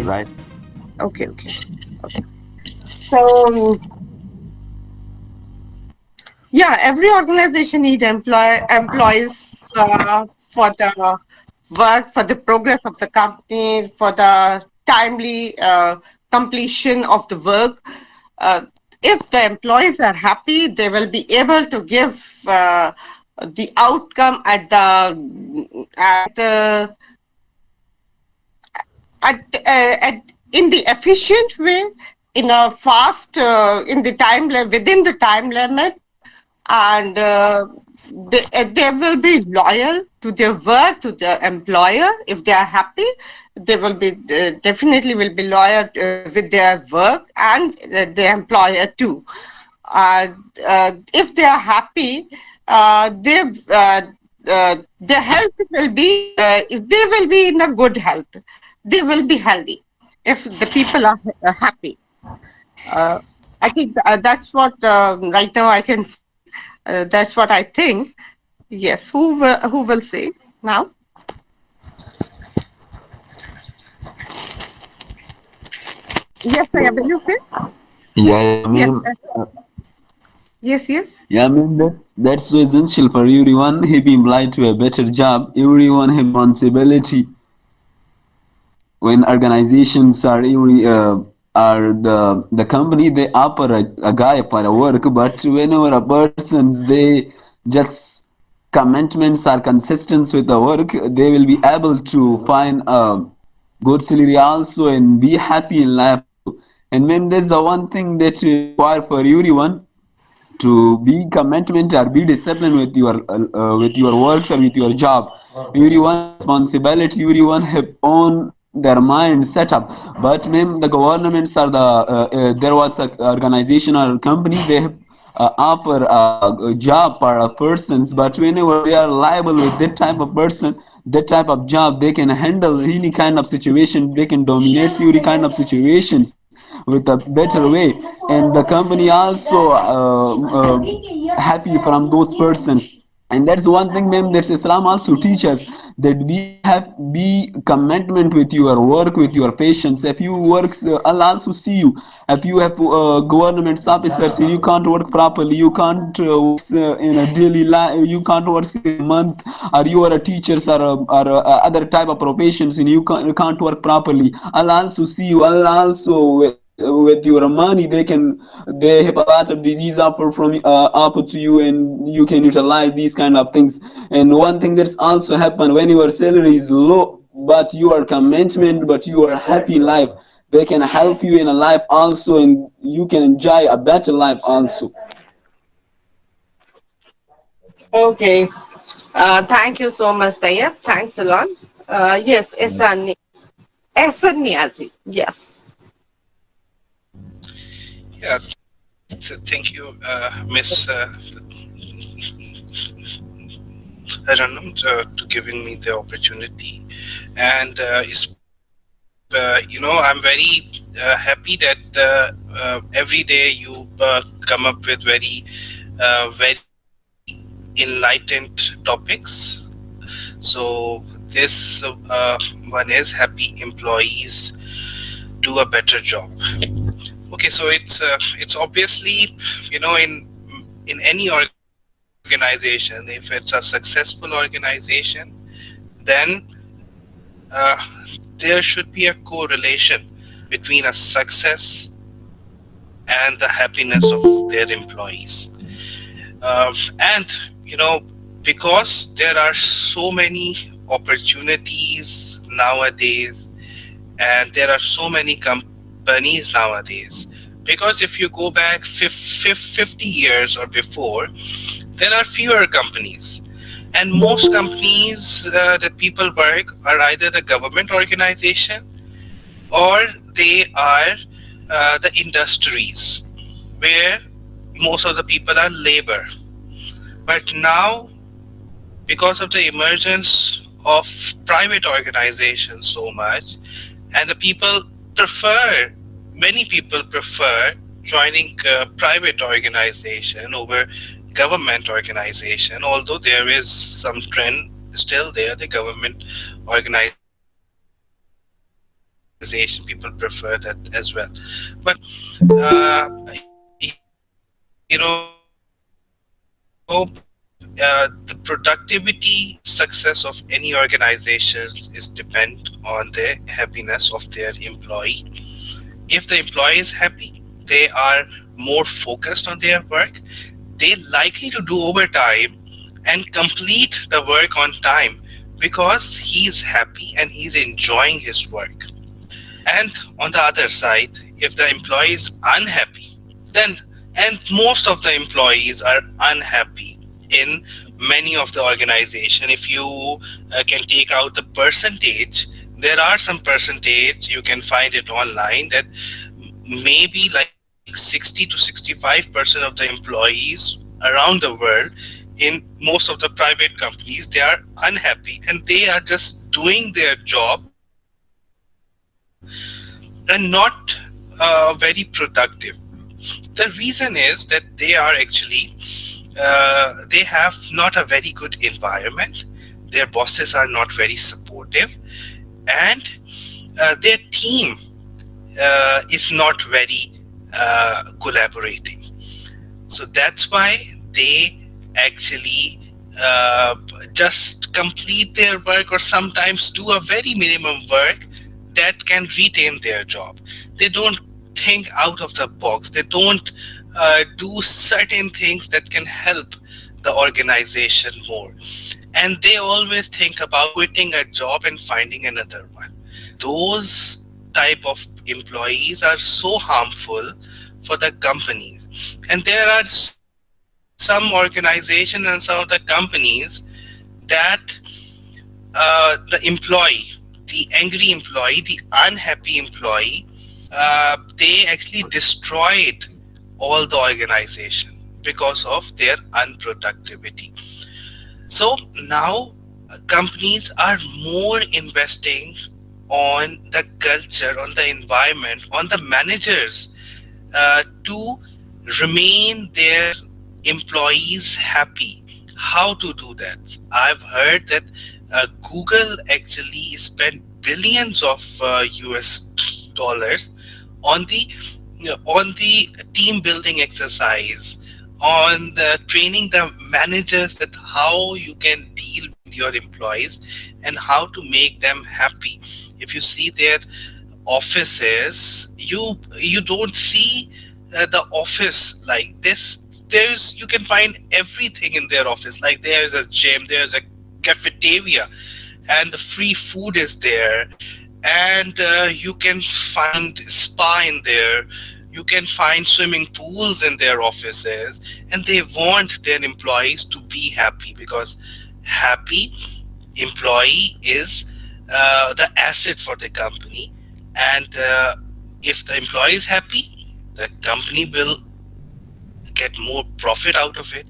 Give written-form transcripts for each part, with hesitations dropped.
right? Okay, okay. So, yeah, every organization need employees for the work, for the progress of the company, for the timely completion of the work. Uh, if the employees are happy, they will be able to give the outcome at in the efficient way, in a fast within the time limit, and they will be loyal to their work, to their employer. If they are happy, they will be definitely will be loyal with their work and the employer too. uh, if they are happy, their health will be, if they will be in a good health, they will be healthy if the people are happy. uh, I think that's what right now I can say. That's what I think. Yes, who will say now? Yes, I will you say? Yeah, I Yes, mean, yes, yes. yeah, I mean that's so essential for everyone. He be implied to a better job. Everyone have responsibility when organizations are the company they offer a guy for a work, but whenever a person's they just commitments are consistent with the work, they will be able to find a good salary also and be happy in life also. And maybe that's the one thing that is required for everyone, to be commitment or be disciplined with your works or with your job. Everyone have responsibility, everyone have own their mind set up. But ma'am, the governments are there was a organization or company, they have offer a job for a persons, but whenever they are liable with that type of person, that type of job, they can handle any kind of situation, they can dominate any kind of situations with a better way. And the company also happy from those persons. And that's one thing, ma'am, that Islam also teaches, that be commitment with your work, with your patients. If you work, Allah also see you. If you have government officers, you can't work properly, you can't work in a daily life, you can't work in a month, or you are a teachers or other type of professions, and you can't work properly. Allah also see you. Allah also with your money, they have a lot of disease offer to you, and you can utilize these kind of things. And one thing that's also happen, when your salary is low but you are commitment, but you are happy in life, they can help you in a life also, and you can enjoy a better life also. Okay. Thank you so much, Tayyab. Thanks a lot. Yes, Ehsan Niazi. Yes. Yeah, thank you, Miss Ranam, to giving me the opportunity. And I'm very happy that every day you come up with very enlightened topics. So this one is happy employees do a better job. Okay, so it's obviously, in any organization, if it's a successful organization, then uh, there should be a correlation between a success and the happiness of their employees. And because there are so many opportunities nowadays, and there are so many companies nowadays, because if you go back 50 years or before, there are fewer companies, and most companies that people work are either the government organization, or they are the industries where most of the people are labor. But now, because of the emergence of private organizations so much, and the people prefer many people prefer joining private organization over government organization, although there is some trend still there, the government organization organization. People prefer that as well. But the productivity success of any organization is depend on the happiness of their employee. If the employee is happy, they are more focused on their work. They likely to do overtime and complete the work on time because he is happy and he's enjoying his work. And on the other side, if the employee is unhappy, then, and most of the employees are unhappy in many of the organization. If you can take out the percentage, there are some percentage, you can find it online, that maybe like 60 to 65% of the employees around the world in most of the private companies, they are unhappy and they are just doing their job and not very productive. The reason is that they are actually they have not a very good environment. Their bosses are not very supportive, and their team is not very collaborating. So that's why they actually just complete their work, or sometimes do a very minimum work that can retain their job. They don't think out of the box. They don't do certain things that can help the organization more. And they always think about quitting a job and finding another one. Those type of employees are so harmful for the companies. And there are some organizations and some of the companies that the employee, the angry employee, the unhappy employee, they actually destroyed all the organization because of their unproductivity. So now companies are more investing on the culture, on the environment, on the managers to remain their employees happy. How to do that? I've heard that Google actually spent billions of US dollars on the team building exercise, on the training the managers that how you can deal with your employees and how to make them happy. If you see their offices, you don't see the office like this. There's, you can find everything in their office. Like there's a gym, there's a cafeteria, and the free food is there, and you can find spa in there, you can find swimming pools in their offices, and they want their employees to be happy, because happy employee is the asset for the company. And if the employee is happy, the company will get more profit out of it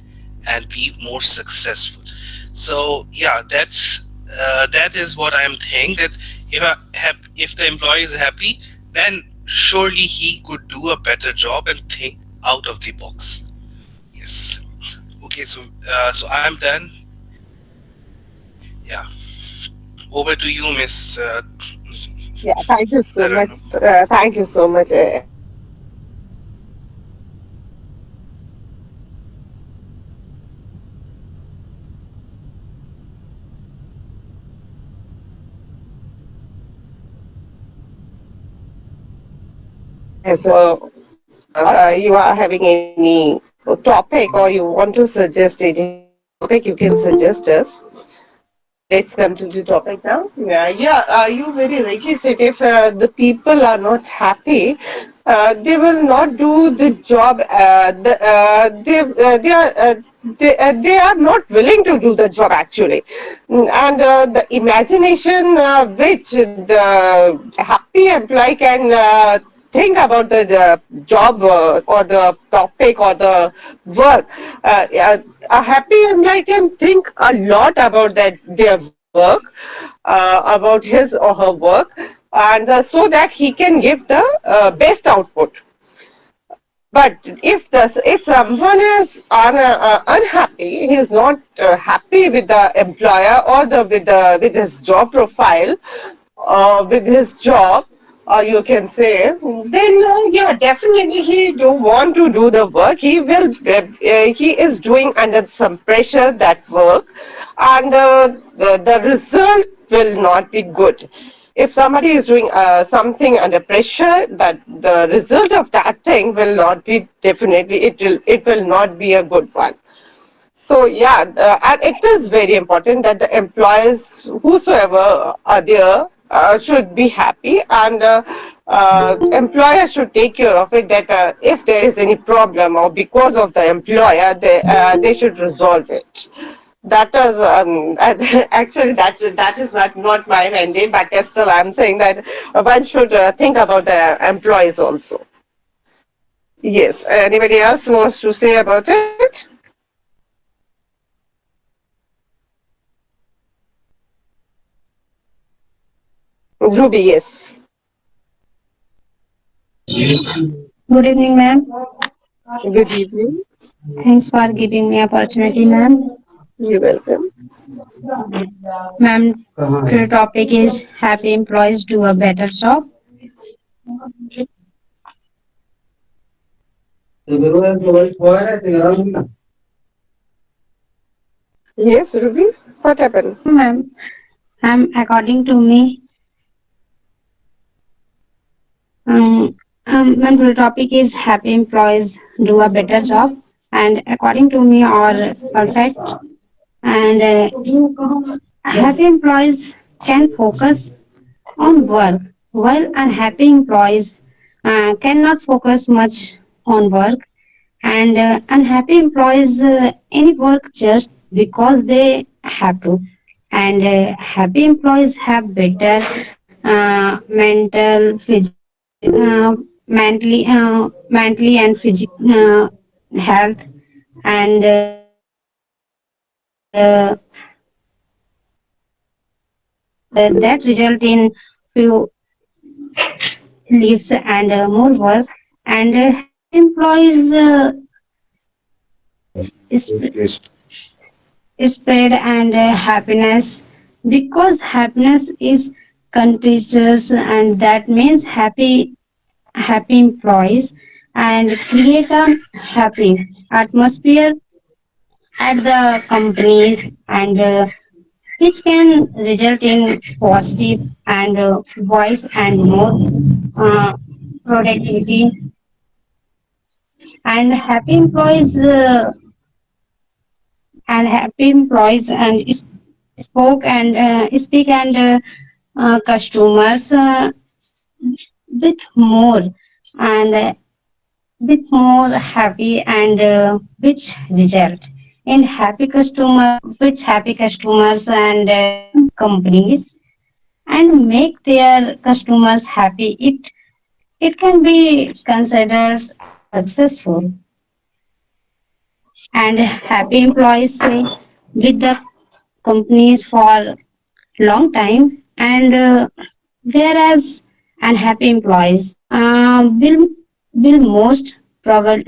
and be more successful. So yeah, that is what I'm thinking, that if the employee is happy, then surely he could do a better job and think out of the box. Yes. Okay, so I'm done. Yeah. Over to you, Miss Yeah, thank you so much. Taranum. Thank you so much. So, you are having any topic, or you want to suggest any topic, you can suggest us. Let's come to the topic now. You very rightly said, if the people are not happy, they will not do the job. They are not willing to do the job actually. And the imagination which the happy employee can think about the job or the topic or the work. A happy employee can think a lot about that their work, about his or her work, and so that he can give the best output. But if someone is unhappy, he is not happy with the employer or with his job profile, with his job. or you can say, then yeah, definitely he do want to do the work. He is doing under some pressure that work, and the result will not be good. If somebody is doing something under pressure, that the result of that thing will not be definitely, it will not be a good one. So yeah, and it is very important that the employees, whosoever are there, should be happy, and employer should take care of it. That if there is any problem or because of the employer, they should resolve it. That is actually that is not my mandate, but still I'm saying that one should think about the employees also. Yes. Anybody else wants to say about it? Ruby, yes. Good evening, ma'am. Good evening. Thanks for giving me opportunity, ma'am. You're welcome. Ma'am, the topic is happy employees do a better job. Yes, Ruby. What happened? Ma'am, according to me, ma'am, the topic is happy employees do a better job, and according to me, are perfect. And happy employees can focus on work, while unhappy employees cannot focus much on work. And unhappy employees any work just because they have to. And happy employees have better mentally and physical health, and that result in few leaves and more work. And happy employees spread and happiness, because happiness is contagious, and that means happy employees and create a happy atmosphere at the companies, and which can result in positive and voice and more uh, productivity. And happy employees and spoke and speak and customers with more, and with more happy, and which result in happy customers and companies, and make their customers happy, it can be considered as successful. And happy employees stay with the companies for long time, and whereas unhappy employees will most probably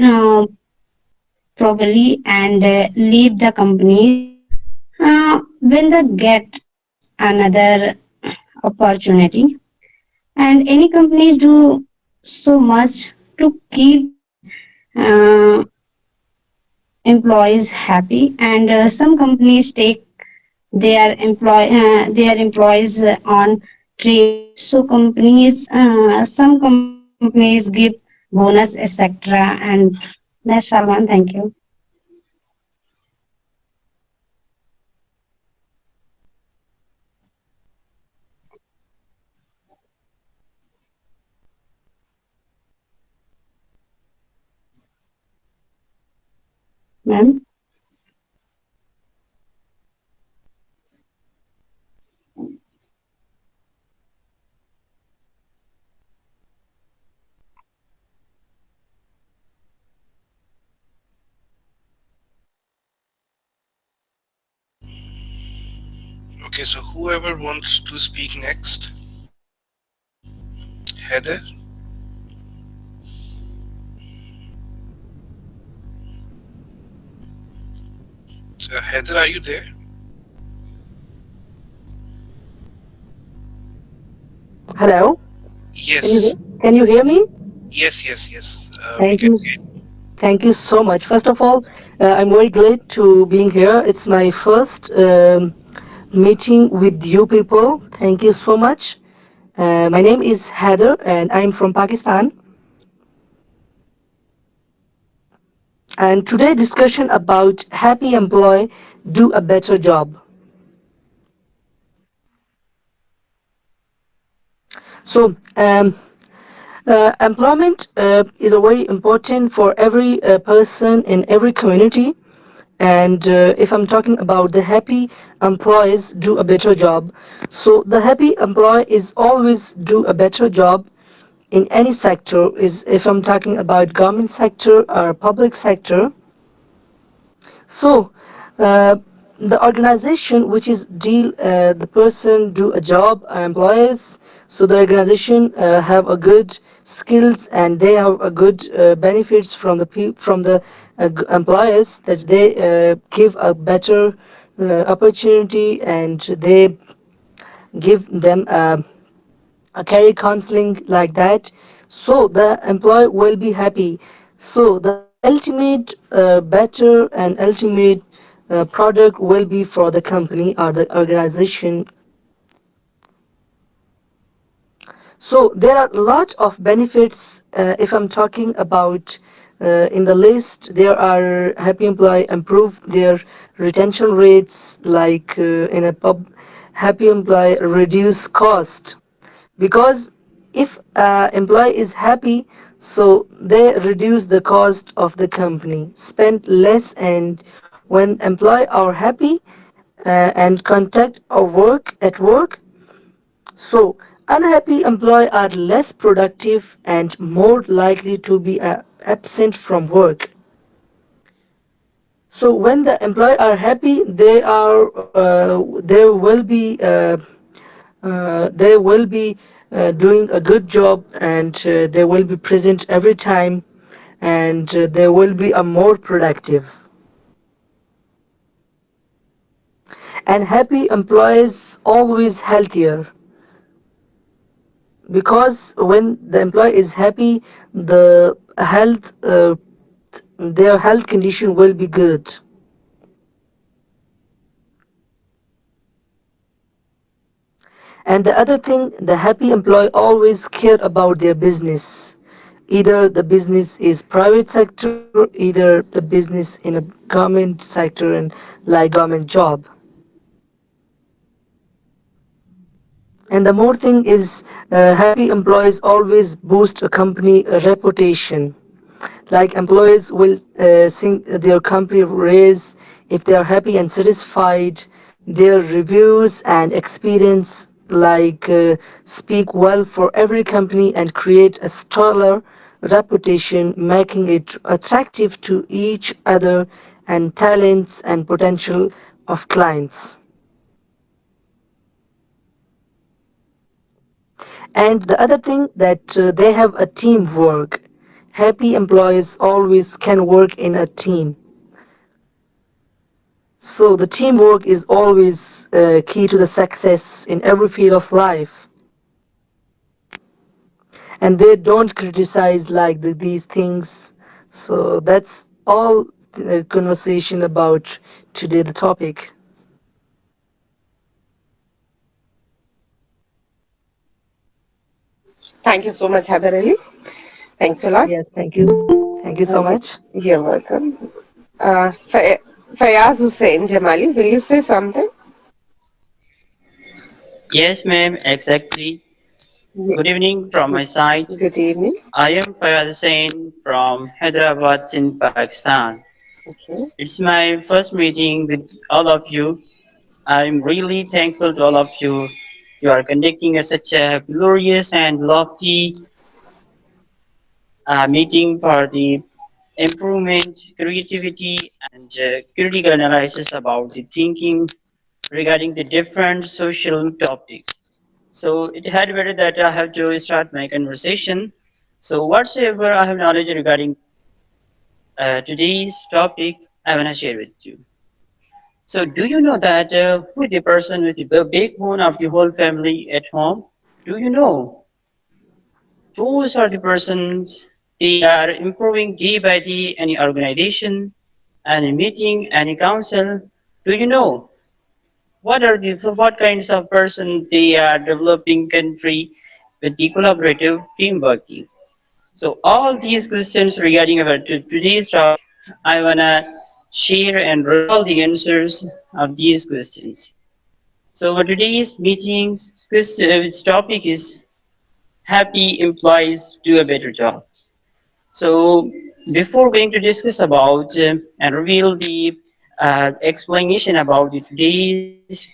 and leave the companies when they get another opportunity. And any companies do so much to keep their uh, employees happy, and some companies take their employees on trip. So some companies give bonus, etc. And that's all, one. Thank you. Ma'am. Okay, so whoever wants to speak next, Heather. Heather, are you there? Hello. Can you Yes, can you hear me? yes. We Thank can you. hear. Thank you so much. First of all, I'm very glad to being here. It's my first meeting with you people. Thank you so much. My name is Heather, and I'm from Pakistan. And today discussion about happy employee do a better job. So, employment is a very important for every person in every community. And if I'm talking about the happy employees do a better job, so the happy employee is always do a better job in any sector. Is if I'm talking about government sector or public sector. So, uh, the organization which is deal the person do a job employers. So the organization have a good skills and they have a good benefits from the from the employers that they give a better opportunity and they give them a career counseling like that, so the employee will be happy. So the ultimate better and ultimate product will be for the company or the organization. So there are a lot of benefits. If I'm talking about in the list, there are happy employee improve their retention rates, like in a pub, happy employee reduce cost, because if employee is happy, so they reduce the cost of the company, spend less, and when employee are happy and contact or work at work, so unhappy employee are less productive and more likely to be absent from work. So when the employee are happy, they will be doing a good job, and they will be present every time, and they will be a more productive. And happy employees always healthier, because when the employee is happy, the health their health condition will be good. And the other thing, the happy employee always care about their business. Either the business is private sector, either the business in a government sector and like government job. And the more thing is, happy employees always boost a company reputation. Like employees will think their company raise if they are happy and satisfied. Their reviews and experience like speak well for every company and create a stellar reputation, making it attractive to each other and talents and potential of clients. And the other thing that they have a teamwork. Happy employees always can work in a team. So the teamwork is always key to the success in every field of life. And they don't criticize like these things. So that's all the conversation about today, the topic. Thank you so much, Heather Ali. Thanks a lot. Yes, thank you. Thank you so much. You're welcome. Fayaz Hussain Jamali, will you say something? Yes, ma'am, exactly. Ye- Good evening from my side. Good evening. I am Fayad Hussain from Hyderabad in Pakistan. Okay. It's my first meeting with all of you. I'm really thankful to all of you. You are conducting such a glorious and lofty meeting for the improvement, creativity, and critical analysis about the thinking regarding the different social topics. So it had better that I have to start my conversation. So whatsoever I have knowledge regarding today's topic, I want to share with you. So do you know that who is the person with the backbone of the whole family at home? Do you know? those are the persons, they are improving day by day any organization, any meeting, any council. Do you know what kinds of person they are developing country with the collaborative team working? So all these questions regarding our today's topic, I wanna share and reveal the answers of these questions. So for today's meeting's its topic is happy employees do a better job. So before going to discuss about and reveal the explanation about today's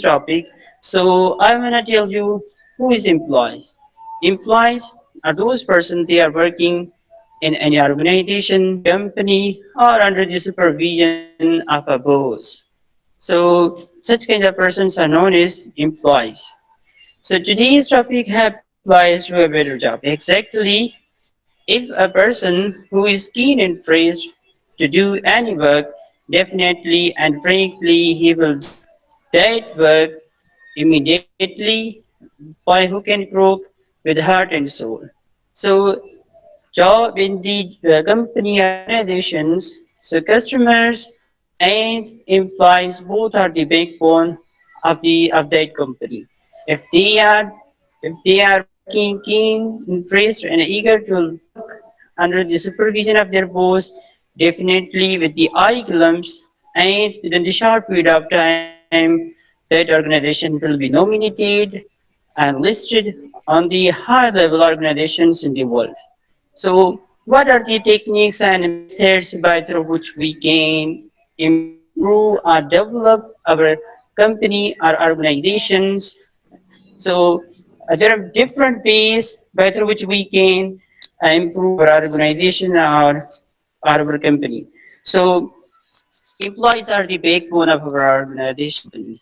topic, so I wanna tell you who is employees. Employees are those persons they are working in any organization, company, or under the supervision of a boss. So such kind of persons are known as employees. So today's topic help employees do a better job. Exactly, if a person who is keen and praised to do any work, definitely and frankly he will do that work immediately by hook and crook with heart and soul. So job in the company organizations, so customers and employees both are the backbone of that company. If they are if they are working keen, interested and eager to work under the supervision of their boss, definitely with the eye glimpse and within the short period of time, that organization will be nominated and listed on the high level organizations in the world. So, what are the techniques and methods by through which we can improve or develop our company or organizations? So, there are different ways by through which we can improve our organization or our company. So, employees are the backbone of our organization.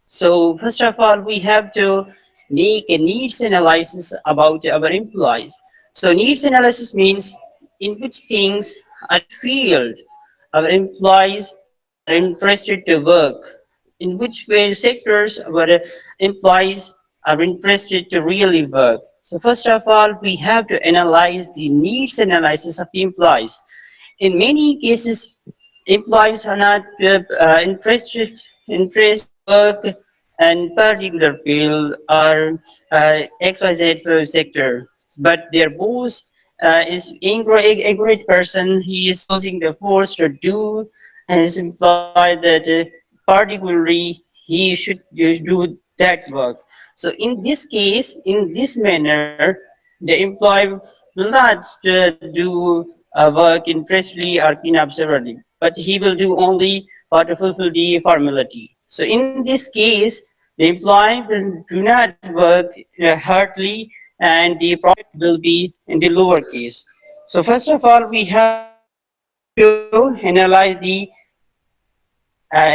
So first of all, we have to make a needs analysis about our employees. So needs analysis means in which things or field our employees are interested to work, in which way sectors our employees are interested to really work. So first of all, we have to analyze the needs analysis of the employees. In many cases, employees are not interested to work in particular field or XYZ sector, but their boss is a great person. He is using the force to do his employee that particularly he should do that work. So in this case, in this manner, the employee will not do work interestedly or inobservantly, but he will do only or to fulfill the formality. So in this case, the employee will do not work hardly and the profit will be in the lower case. So first of all, we have to analyze the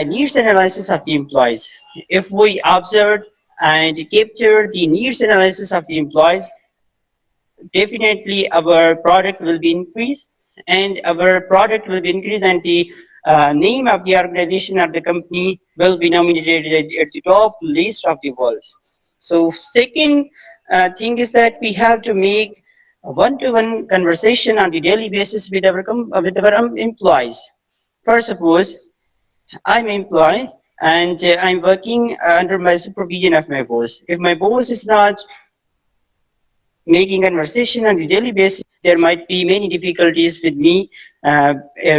needs analysis of the employees. If we observe and capture the needs analysis of the employees, definitely our product will be increased and our product will be increased and the name of the organization or the company will be nominated at the top list of the world. So second thing is that we have to make a one-to-one conversation on the daily basis with our employees. For suppose I'm employed and I'm working under my supervision of my boss. If my boss is not making conversation on a daily basis, there might be many difficulties with me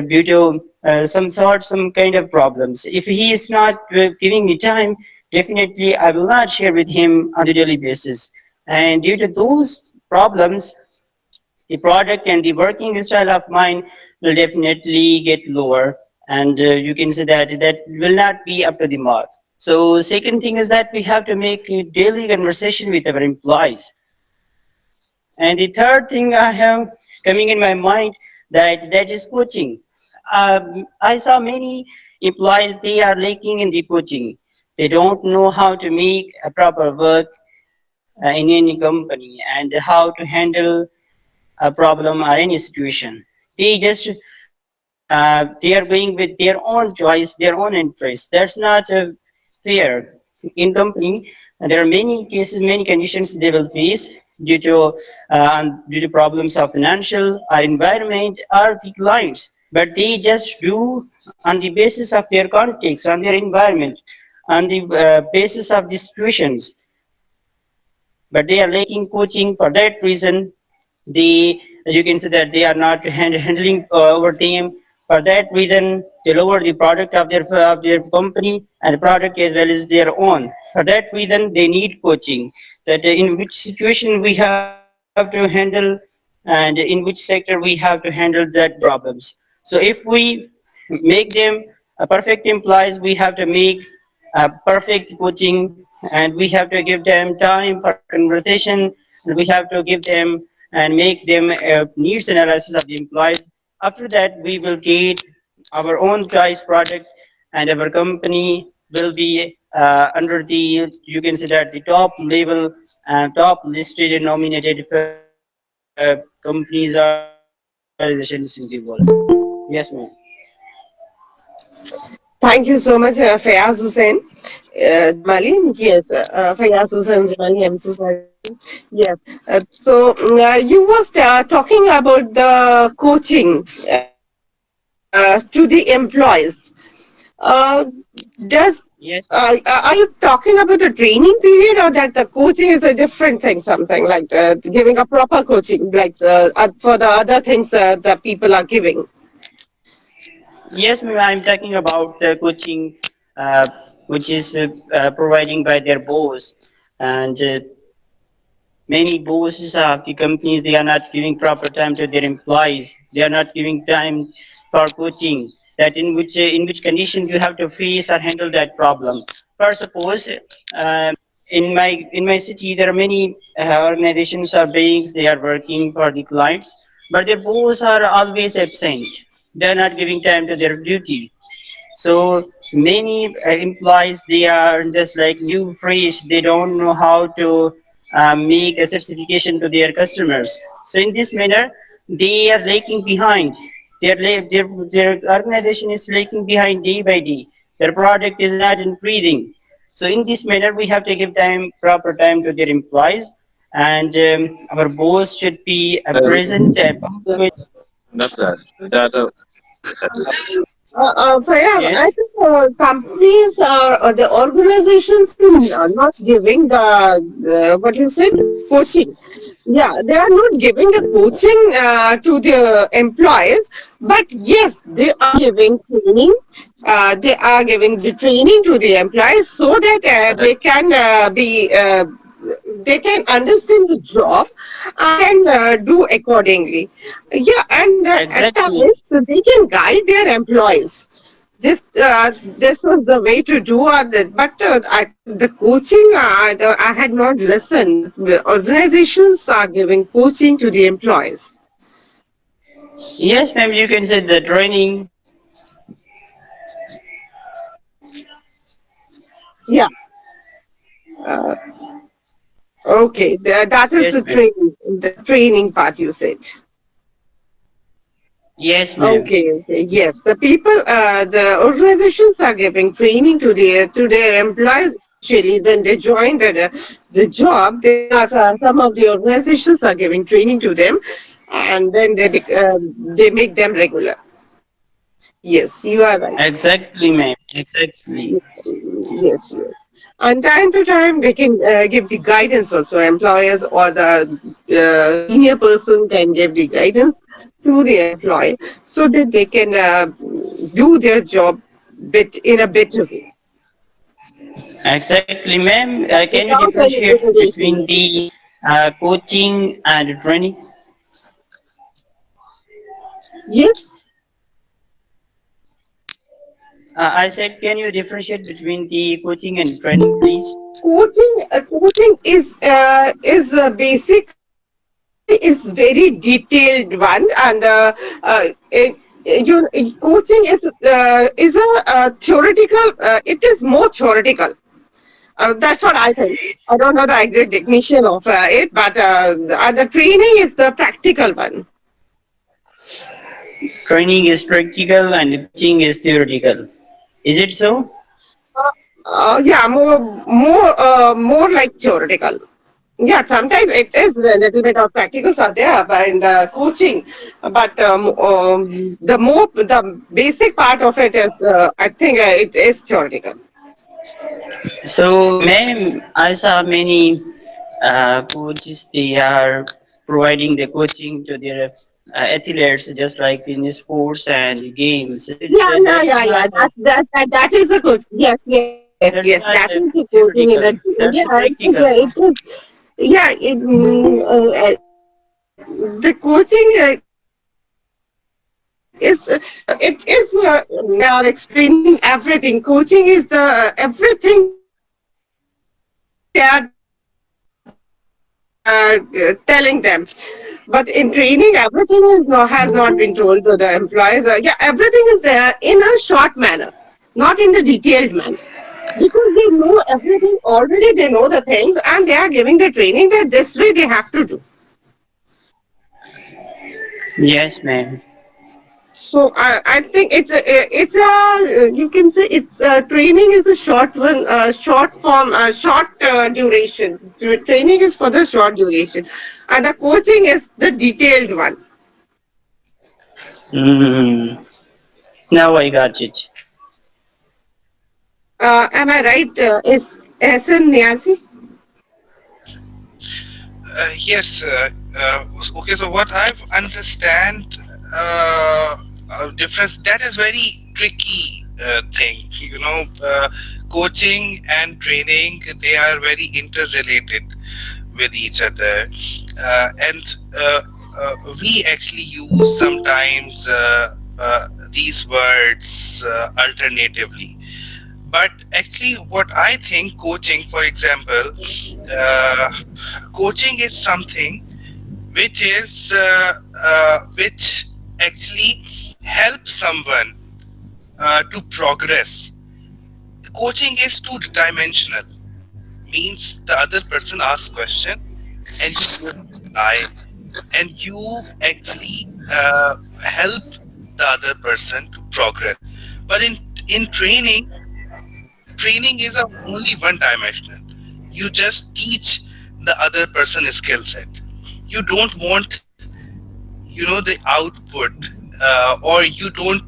due to some kind of problems. If he is not giving me time, definitely I will not share with him on a daily basis. And due to those problems, the product and the working style of mine will definitely get lower. And you can say that that will not be up to the mark. So second thing is that we have to make a daily conversation with our employees. And the third thing I have coming in my mind that is coaching. I saw many employees they are lacking in the coaching. They don't know how to make a proper work in any company and how to handle a problem or any situation. They just they are going with their own choice, their own interest. That's not fair in company. There are many cases, many conditions they will face. due to due to problems of financial or environment or the clients, but they just do on the basis of their context, on their environment, on the basis of the situations. But they are lacking coaching. For that reason, they, you can say that they are not handling over time. For that reason, they lower the product of their company and the product as well as their own. For that reason, they need coaching. That in which situation we have to handle, and in which sector we have to handle that problems. So if we make them perfect employees, we have to make perfect coaching, and we have to give them time for conversation, and we have to give them and make them needs analysis of the employees. After that, we will get our own choice products, and our company will be under the, you can say that, the top level and top listed and nominated companies or organizations in the world. Yes, ma'am. Thank you so much, Fayaz Hussain. Jamali, yes, Fayaz Hussain Jamali, I'm so sorry. Yes. You was talking about the coaching to the employees. Does Are you talking about the training period, or that the coaching is a different thing, something like giving a proper coaching, like for the other things that people are giving? Yes, ma'am, I'm talking about the coaching, uh, which is providing by their boss, and many bosses of the companies, they are not giving proper time to their employees. They are not giving time for coaching. That in which condition you have to face or handle that problem. For suppose, uh, in my city there are many organizations or banks, they are working for the clients, but their bosses are always absent. They are not giving time to their duty. So many employees, they are just like new fresh. They don't know how to make a certification to their customers. So in this manner, they are lagging behind. Their organization is lagging behind day by day. Their product is not increasing. So in this manner, we have to give time, proper time to their employees, and our boss should be present. Fayaz, Yes. I think companies or the organizations are not giving the what you said, coaching. Yeah, they are not giving the coaching to the employees, but yes, they are giving training. They are giving the training to the employees so that they can understand the job and do accordingly. Yeah, and at Exactly. times they can guide their employees. This was the way to do it, but the coaching I had not listened. The organizations are giving coaching to the employees. Yes, ma'am, you can say the training. Yeah. Okay, that is Yes, ma'am. the training part you said. Yes, ma'am. Okay, okay, yes. The organizations are giving training to their employees. Actually, when they join the job, some of the organizations are giving training to them, and then they make them regular. Yes, you are right. Exactly, ma'am. Exactly. Yes, yes. And time to time, they can give the guidance also. Employers or the senior person can give the guidance to the employee so that they can do their job in a better way Exactly, ma'am. Can you without any differentiate between irritation. the coaching and training? Yes, I said, can you differentiate between the coaching and training, please? coaching basically is very detailed one, and coaching is a theoretical. It is more theoretical. That's what I think. I don't know the exact definition of it, but the training is the practical one. Training is practical and coaching is theoretical. Is it so? Yeah, more like theoretical. Yeah, sometimes it is a little bit of practicals are there in the coaching, but the basic part of it is, I think, it is theoretical. So, ma'am, I saw many coaches, they are providing the coaching to their athletes just like in sports and games. Yeah, yeah, That is yeah, not yeah. That is a coach. Yes, yes, yes. that's That not is a coaching in a. theoretical. Yeah, That's a it is. practical. It is. Yeah, the coaching they are explaining everything. Coaching is the everything they are telling them. But in training, everything is no, has not been told to the employees. Yeah, everything is there in a short manner, not in the detailed manner. Because they know everything already, they know the things, and they are giving the training that this way they have to do. Yes, ma'am. So I think you can say it's training is a short one, short form, short duration. Training is for the short duration, and the coaching is the detailed one. Mm, now I got it. Am I right? Is Ehsan Niazi? Yes. Okay. So what I've understand, difference, that is very tricky thing. Coaching and training, they are very interrelated with each other, and we actually use sometimes these words alternatively. But actually, what I think, coaching, for example, uh, coaching is something which actually helps someone to progress. Coaching is two dimensional, means the other person asks question and you give reply, and you actually help the other person to progress. But in training is a only one dimensional. You just teach the other person a skill set. You don't want the output, or you don't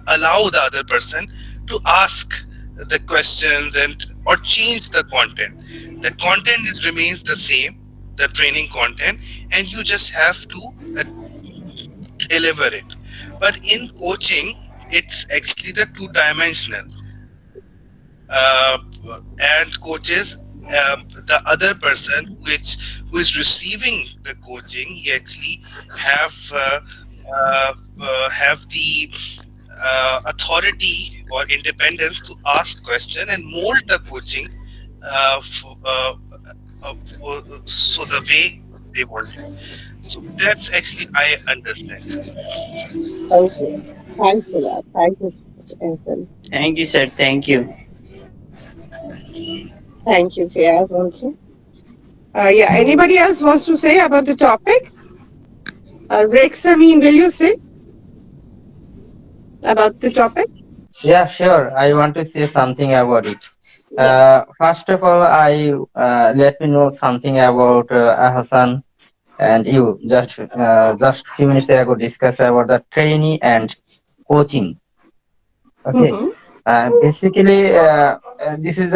allow the other person to ask the questions and or change the content. The content remains the same, the training content, and you just have to deliver it. But in coaching, it's actually the two dimensional, uh, and coaches, the other person who is receiving the coaching, he actually have have the authority or independence to ask question and mold the coaching, uh, f- uh, so the way they want it. So that's actually I understand. Okay. Thanks for that. Thank you so much, Ehsan. Thank you, sir. Thank you. Thank you, Fiyaz, also. Yeah, anybody else wants to say about the topic? Rex, I mean, will you say about the topic? Yeah, sure. I want to say something about it. Yeah. First of all, I let me know something about Hassan and you. Just few minutes ago discuss about the trainee and coaching. Okay. Mm-hmm. Basically, this is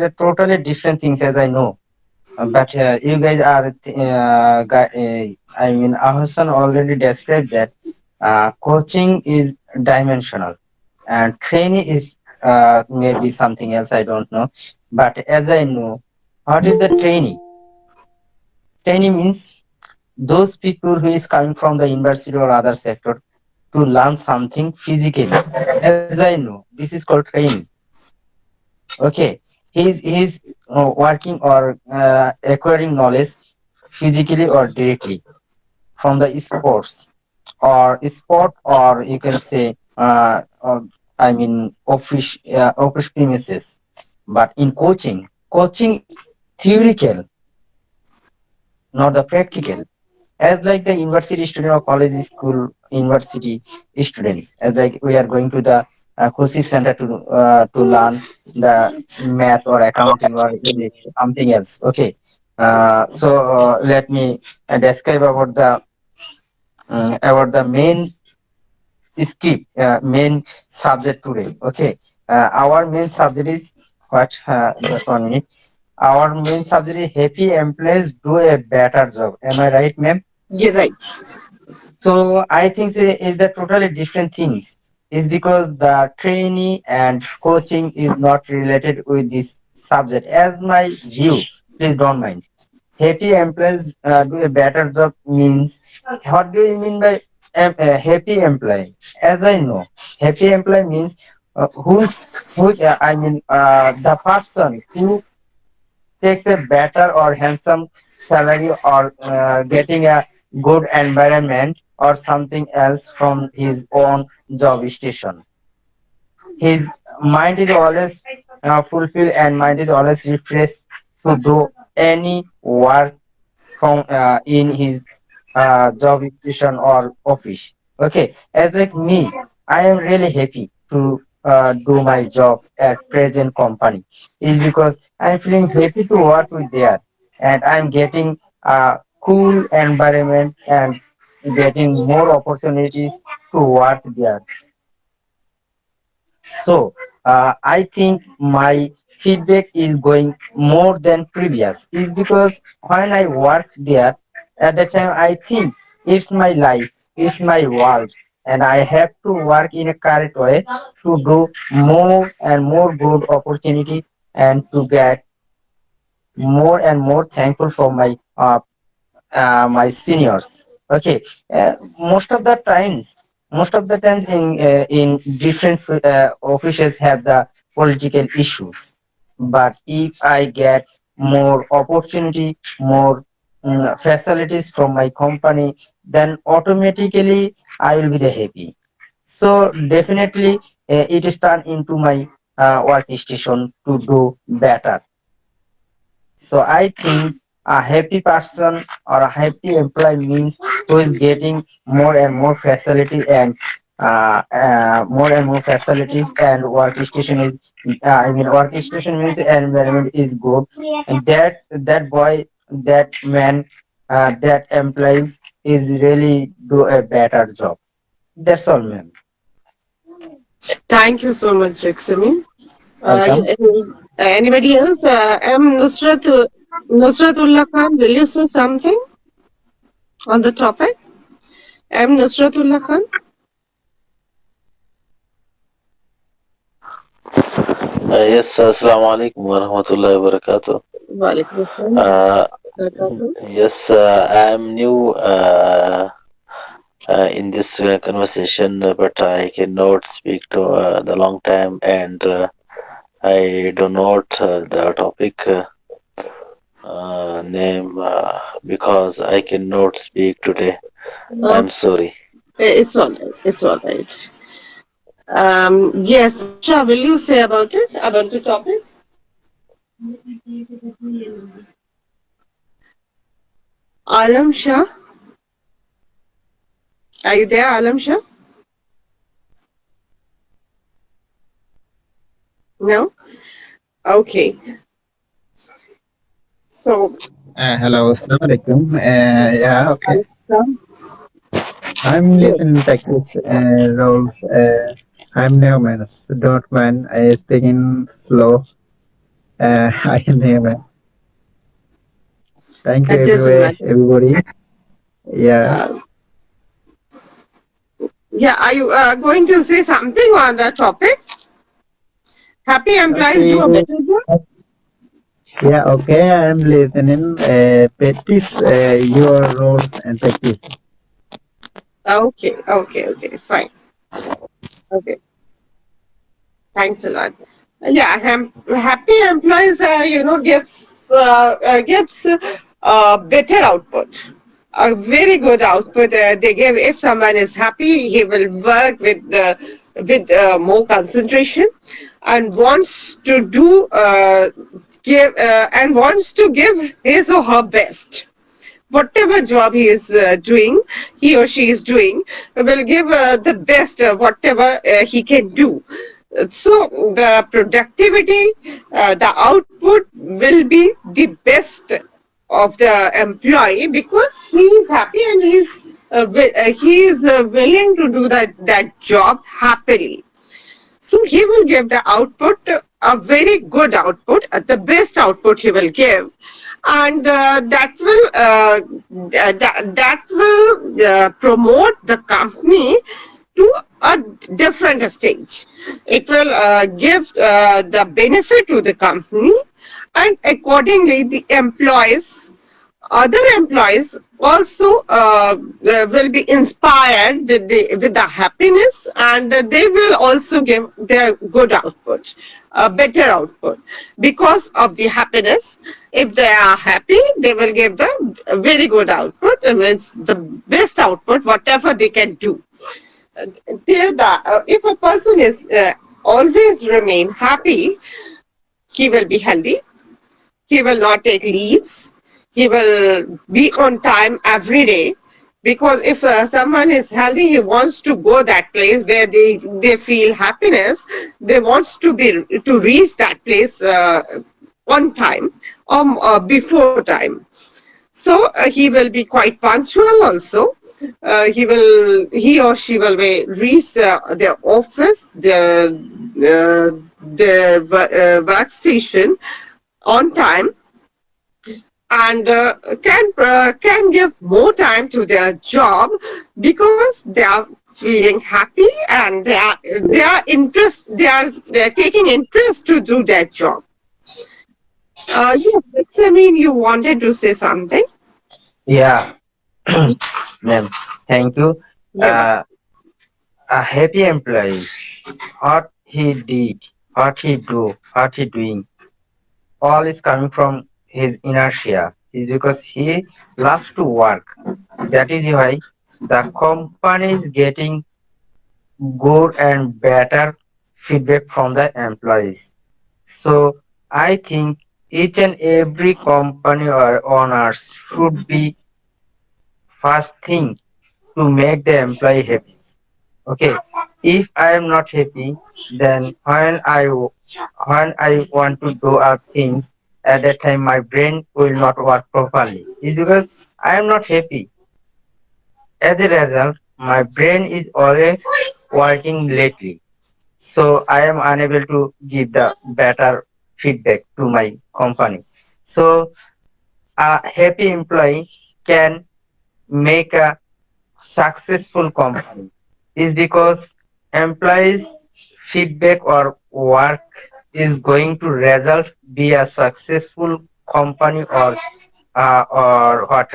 a totally different things as I know. But you guys are, I mean, Hassan already described that coaching is dimensional and training is maybe something else. I don't know. But as I know, what is the training? Training means those people who is coming from the university or other sector to learn something physically. As I know, this is called training. Okay, he's working or acquiring knowledge physically or directly from the sports or sport, or you can say I mean office premises. But in coaching theoretical, not the practical. As like the university student or college school university students, as like we are going to the coaching center to learn the math or accounting or English, something else. Okay, Let me describe about the main script, main subject today. Okay, our main subject is what? Just 1 minute. Our main subject is happy employees do a better job. Am I right, ma'am? You're right. So I think it's the totally different things. Is because the training and coaching is not related with this subject. As my view, please don't mind. Happy employees do a better job means, what do you mean by happy employee? As I know, happy employee means the person who takes a better or handsome salary or getting a good environment or something else from his own job station. His mind is always fulfilled and mind is always refreshed to do any work from in his job station or office. Okay, as like me, I am really happy to do my job at present company. Is because I'm feeling happy to work with there, and I'm getting a cool environment and getting more opportunities to work there. So I think my feedback is going more than previous. Is because when I work there, at the time I think it's my life, it's my world, and I have to work in a correct way to do more and more good opportunity and to get more and more thankful for my seniors. Okay, most of the times in different offices have the political issues. But if I get more opportunity, more facilities from my company, then automatically I will be the happy. So definitely it is turned into my workstation to do better. So I think a happy person or a happy employee means who is getting more and more facility and more and more facilities, and workstation is workstation means environment is good, and that boy, that man, that employees is really do a better job. That's all, ma'am. Thank you so much, Rexami. Welcome. Anybody else? Nusratullah Khan, will you say something on the topic? Nusratullah Khan. Yes, Assalamu alaikum wa rahmatullahi wa barakatuh. Walaikum assalam. Uh, Barakatuh. yes, I am new in this conversation, but I cannot speak to the long time, and I do not the topic name because I cannot speak today. I'm sorry. It's all right. It's all right. Yes, Shah, will you say about it, about the topic? Alam Shah, are you there, Alam Shah? No? Okay. So, Hello, Assalamualaikum. Yeah, okay. I'm yes. listening practice roles. I'm Neumann. Don't mind. I speaking slow. I am Neumann. Thank you, That doesn't matter. everybody. Yeah. Uh, yeah, are you going to say something on that topic? Happy employees do a Okay. better job? Yeah, okay. I'm listening. Practice your roles and practice. Okay, fine. Okay, thanks a lot. Yeah, happy employees, gives better output, a very good output. They give, if someone is happy, he will work with more concentration and wants to do give and wants to give his or her best. Whatever job he is doing, he or she is doing, will give the best, whatever he can do. So the productivity, the output will be the best of the employee because he is happy and he is willing to do that job happily. So he will give the output, a very good output, the best output he will give, and that will promote the company to a different stage. It will give the benefit to the company, and accordingly, the other employees also will be inspired with the happiness, and they will also give their good output, a better output because of the happiness. If they are happy, they will give the very good output, and it's the best output whatever they can do. If a person is always remain happy, he will be healthy, he will not take leaves, he will be on time every day, because if someone is healthy, he wants to go that place where they feel happiness, they wants to reach that place on time or before time. So he will be quite punctual also. He or she will reach their office, their workstation on time, and can give more time to their job because they are feeling happy, and they are taking interest to do their job. Yes, I mean, you wanted to say something. Yeah, ma'am. Thank you. Yeah. A happy employee, what he did, what he do, what he doing, all is coming from his inertia. Is because he loves to work. That is why the company is getting good and better feedback from the employees. So I think each and every company or owners should be first thing to make the employee happy. Okay, if I am not happy, then when I want to do things, at that time my brain will not work properly. It's because I am not happy. As a result, my brain is always working lately. So I am unable to give the better feedback to my company. So a happy employee can make a successful company is because employees feedback or work is going to result be a successful company or what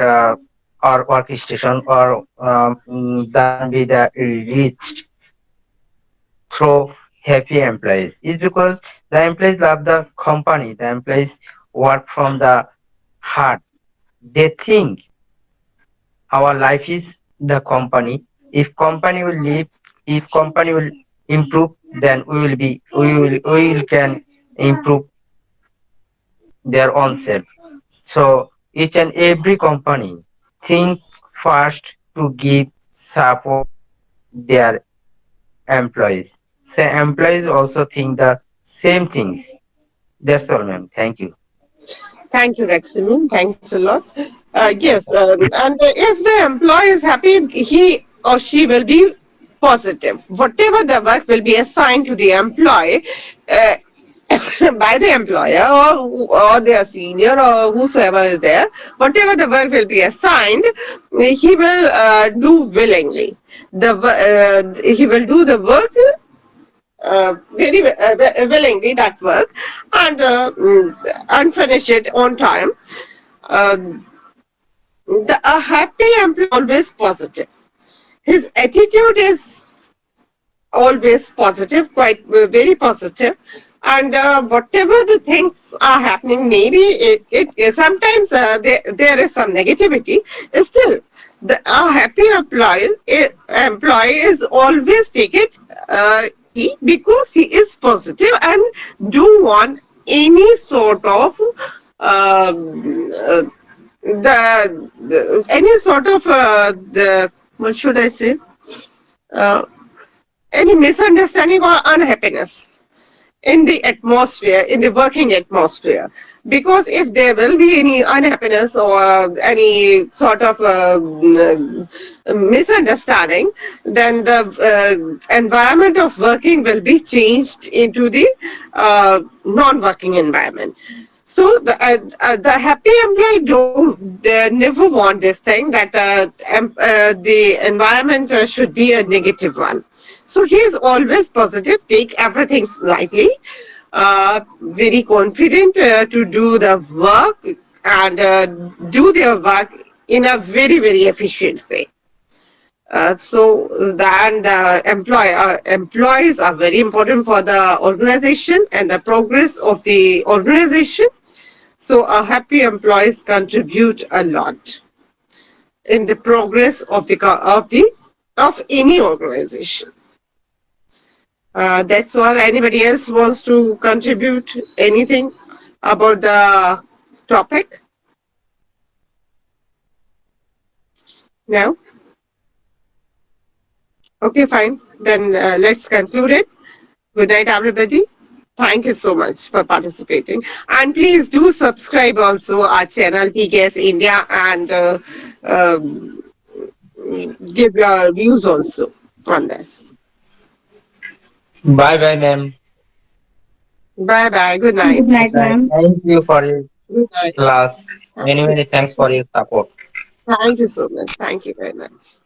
or workstation or that be the reached through happy employees is because the employees love the company, the employees work from the heart. They think our life is the company. If company will live, if company will improve, then we will can improve their own self. So each and every company think first to give support their employees. So employees also think the same things. That's all, ma'am. Thank you. Thank you, Rexini. Thanks a lot. Yes, and if the employee is happy, he or she will be positive. Whatever the work will be assigned to the employee uh, by the employer or their senior or whosoever is there, whatever the work will be assigned, he will do willingly. He will do the work very willingly, that work, and finish it on time. Uh, a happy employee is always positive. His attitude is always positive, quite very positive, and whatever the things are happening, maybe sometimes there is some negativity. Still, a happy employee is always take it because he is positive and do want any sort of any sort of the what should I say, uh, any misunderstanding or unhappiness. in the atmosphere, in the working atmosphere. Because if there will be any unhappiness or any sort of misunderstanding, then the environment of working will be changed into the non-working environment. So the happy employee don't never want this thing that the environment should be a negative one. So he is always positive, take everything lightly, very confident to do the work and do their work in a very very efficient way. So the employees are very important for the organization and the progress of the organization. So happy employees contribute a lot in the progress of of any organization. That's all. Anybody else wants to contribute anything about the topic? No? Okay, fine. Then let's conclude it. Good night, everybody. Thank you so much for participating. And please do subscribe also our channel PKS India and give your views also on this. Bye bye, ma'am. Bye bye. Good Good night. night, ma'am. Thank you for your Good night. class. Many, many thanks for your support. Thank you so much. Thank you very much.